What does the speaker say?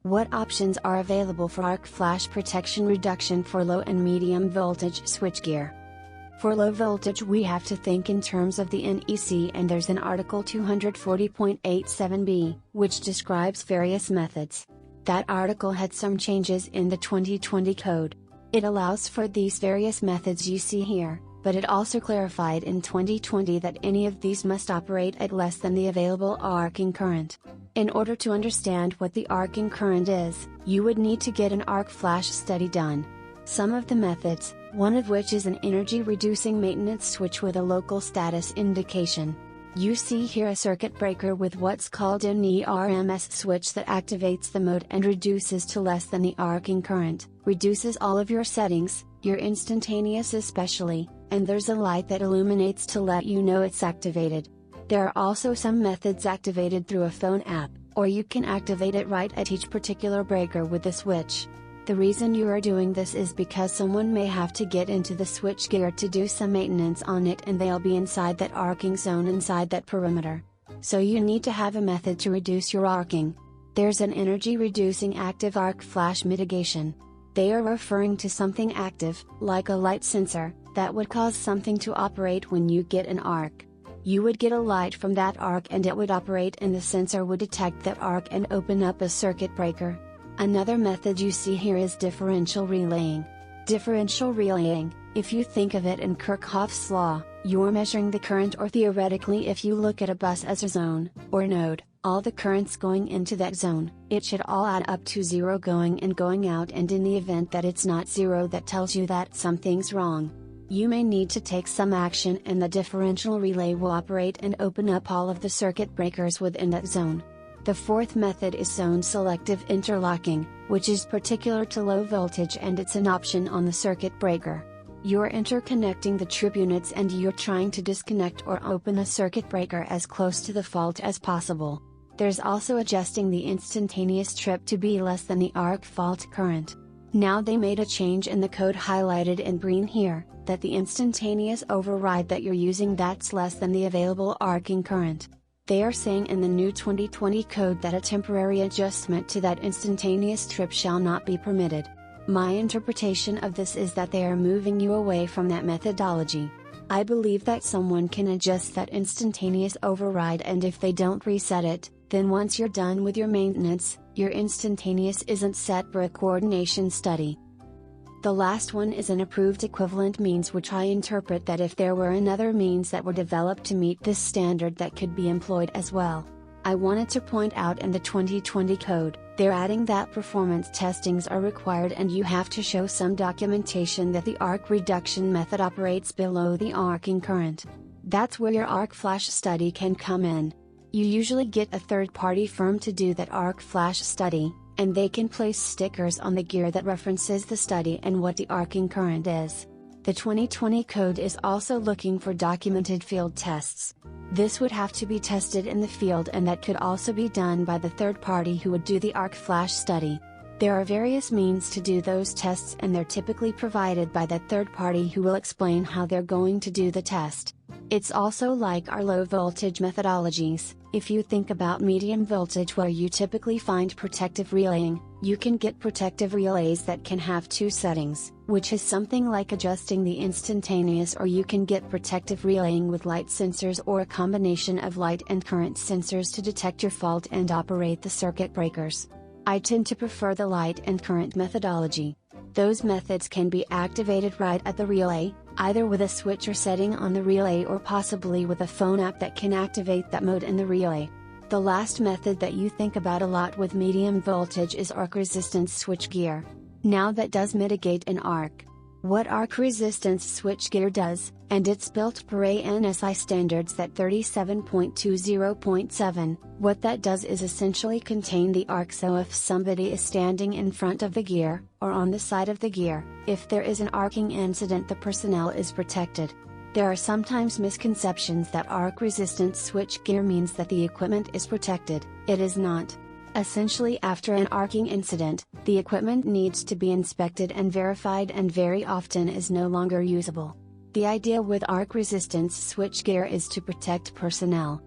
What options are available for arc flash protection reduction for low and medium voltage switchgear? For low voltage we have to think in terms of the NEC, and there's an article 240.87b, which describes various methods. That article had some changes in the 2020 code. It allows for these various methods you see here, but it also clarified in 2020 that any of these must operate at less than the available arcing current. In order to understand what the arcing current is, you would need to get an arc flash study done. Some of the methods, one of which is an energy reducing maintenance switch with a local status indication. You see here a circuit breaker with what's called an ERMS switch that activates the mode and reduces to less than the arcing current, reduces all of your settings, your instantaneous especially, and there's a light that illuminates to let you know it's activated. There are also some methods activated through a phone app, or you can activate it right at each particular breaker with the switch. The reason you are doing this is because someone may have to get into the switchgear to do some maintenance on it, and they'll be inside that arcing zone inside that perimeter. So you need to have a method to reduce your arcing. There's an energy reducing active arc flash mitigation. They are referring to something active, like a light sensor, that would cause something to operate when you get an arc. You would get a light from that arc and it would operate, and the sensor would detect that arc and open up a circuit breaker. Another method you see here is differential relaying. Differential relaying, if you think of it in Kirchhoff's law, you're measuring the current, or theoretically if you look at a bus as a zone, or node, all the currents going into that zone, it should all add up to zero going and going out, and in the event that it's not zero, that tells you that something's wrong. You may need to take some action, and the differential relay will operate and open up all of the circuit breakers within that zone. The fourth method is zone selective interlocking, which is particular to low voltage, and it's an option on the circuit breaker. You're interconnecting the trip units and you're trying to disconnect or open a circuit breaker as close to the fault as possible. There's also adjusting the instantaneous trip to be less than the arc fault current. Now they made a change in the code highlighted in green here, that the instantaneous override that you're using, that's less than the available arcing current. They are saying in the new 2020 code that a temporary adjustment to that instantaneous trip shall not be permitted. My interpretation of this is that they are moving you away from that methodology. I believe that someone can adjust that instantaneous override, and if they don't reset it, then once you're done with your maintenance, your instantaneous isn't set for a coordination study. The last one is an approved equivalent means, which I interpret that if there were another means that were developed to meet this standard, that could be employed as well. I wanted to point out in the 2020 code, they're adding that performance testings are required, and you have to show some documentation that the arc reduction method operates below the arcing current. That's where your arc flash study can come in. You usually get a third-party firm to do that arc flash study, and they can place stickers on the gear that references the study and what the arcing current is. The 2020 code is also looking for documented field tests. This would have to be tested in the field, and that could also be done by the third party who would do the arc flash study. There are various means to do those tests, and they're typically provided by that third party who will explain how they're going to do the test. It's also like our low voltage methodologies. If you think about medium voltage, where you typically find protective relaying, you can get protective relays that can have two settings, which is something like adjusting the instantaneous, or you can get protective relaying with light sensors or a combination of light and current sensors to detect your fault and operate the circuit breakers. I tend to prefer the light and current methodology. Those methods can be activated right at the relay, either with a switch or setting on the relay, or possibly with a phone app that can activate that mode in the relay. The last method that you think about a lot with medium voltage is arc resistance switchgear. Now that does mitigate an arc. What arc resistance switchgear does, and it's built per ANSI standards that 37.20.7, what that does is essentially contain the arc, so if somebody is standing in front of the gear, or on the side of the gear, if there is an arcing incident, the personnel is protected. There are sometimes misconceptions that arc resistance switchgear means that the equipment is protected. It is not. Essentially, after an arcing incident, the equipment needs to be inspected and verified, and very often is no longer usable. The idea with arc resistance switchgear is to protect personnel.